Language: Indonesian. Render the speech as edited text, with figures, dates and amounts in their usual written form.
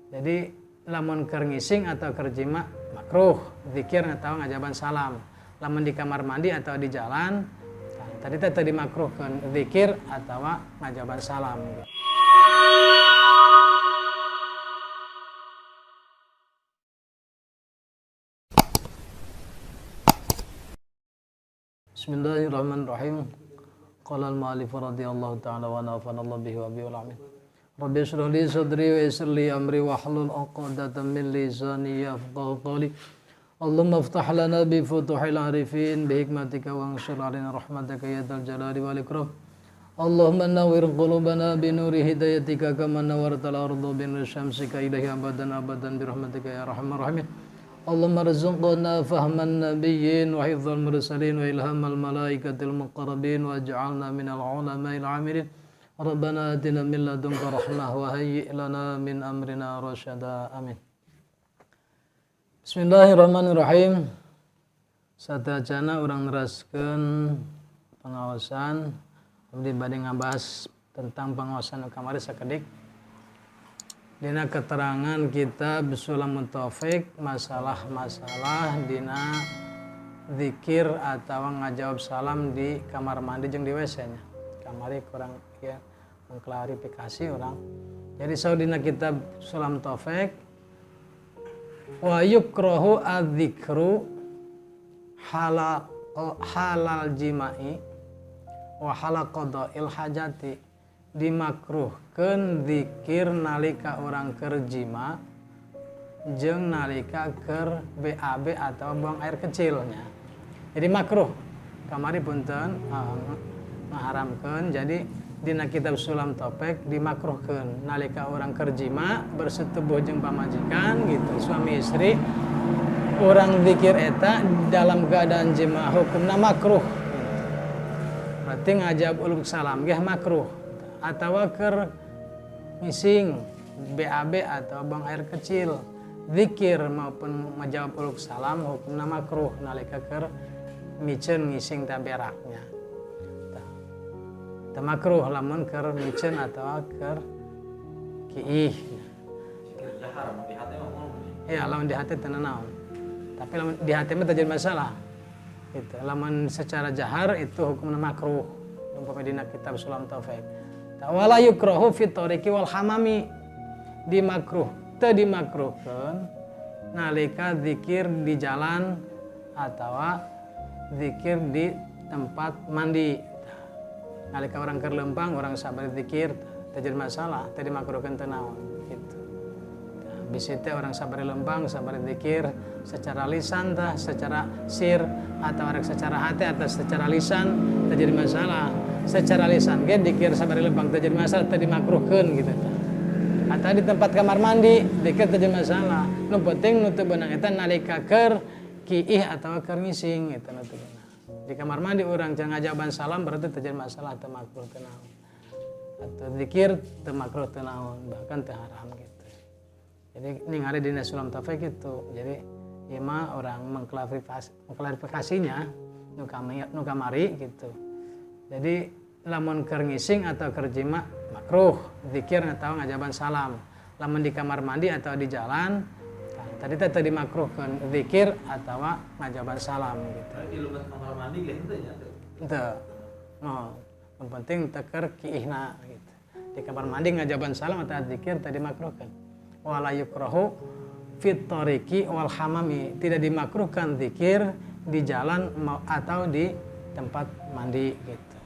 Jadi lamun keur ngising atau keur jima makruh zikir atau ngajaban salam. Lamun di kamar mandi atau di jalan tadi teh dimakruhkeun zikir atau ngajaban salam. Bismillahirrahmanirrahim. Qala al-mu'allif radhiyallahu ta'ala wa nafa'ana Allah bihi wa bihi amin. Rabbi shrah li sadri wa yassir li amri wa hlul 'uqdatam min lisani yafqahu qawli. Allahumma iftah lana bi futuhil arifin bi hikmatika wa anshur 'alaina rahmataka ya dzal jalali wal ikram. Allahumma nawwir qulubana bi nuri hidayatika kama nawwartal arda bi nuri syamsika ilahi abadan abadan bi rahmatika ya arhamar rahimin. Allahumma rizqna fahman nabiyyin wa hifdzal mursalin wa ilhamal malaikatil muqarrabin wa ij'alna minal ulama'il 'amilin. Rabbana atina min ladunka rahmah wa hayyi' lana min amrina rasyada. Amin. Bismillahirrahmanirrahim. Sadayana urang neraskeun pengawasan abdi bade ngabahas tentang pengawasan kamari sakedik. Dina keterangan kitab Sulamun Taufik masalah-masalah dina zikir atau ngajawab salam di kamar mandi jeung di WC-nya. Kamari kurang ya mengklarifikasi orang. Jadi saudina kitab Sulam Taufik wa yukrahu adzikru halal jima'i wa halaqadil hajati. Dimakruhkeun zikir nalika urang keur jima jeung nalika keur BAB atau buang air kecilnya. Jadi makruh. Kamari punten ngaharamkeun. Jadi dina kitab Sulam Taufik dimakruhkeun nalika urang keur jima bersetubuh jeung pamajikan gitu suami istri urang zikir eta dalam keadaan jima hukumna makruh. Berarti ngajab uluk salam ge makruh. Atau keur ngising BAB atau buang air kecil zikir maupun ngajawab uluk salam hukumna makruh nalika keur miceun ngising teh beraknya teh makruh lamun keur miceun atau keur kiih ya lamun di hati teu naon tapi lamun di hati mah teu jadi masalah gitu. Lamun secara jahar itu hukumna makruh umpama dina kitab Sulam Taufik. Wala yukrahu fit tariqi wal hamami. Teu dimakruhkeun nalika zikir di jalan atau zikir di tempat mandi. Nalika orang keur leumpang urang sabari zikir teu jadi masalah, teu dimakruhkeun teu naon gitu. Bisi teh orang sabari leumpang, sabari zikir secara lisan tah, secara sir atau rek secara hati atau secara lisan teu jadi masalah. Secara lisan ge zikir sabari leumpang teu jadi masalah, teu dimakruhkeun gitu tah. Atau di tempat kamar mandi zikir teu jadi masalah. Nu penting nu teu beunang eta nalika keur kiih atau keur ngising eta nu teu beunang. Di kamar mandi urang can ngajaban salam berarti teu jadi masalah, teu makruh teu naon. Atau zikir teu makruh teu naon, bahkan teu haram gitu. Jadi ningali dina Sulam Taufik itu. Jadi ieu mah orang mengklarifikasinya nu kamari gitu. Jadi lamun keur ngising atau keur jima makruh zikir atau ngajaban salam. Lamun di kamar mandi atau di jalan tadi teh dimakruhkeun zikir atau ngajaban salam gitu. Di luar kamar mandi ge henteu nya teh. Henteu. Oh, yang penting teu keur kiihna gitu. Di kamar mandi ngajaban salam atau zikir teh dimakruhkeun. Wala yukrahu fit tariqi wal hamami. Tidak dimakruhkan zikir di jalan atau di tempat mandi gitu.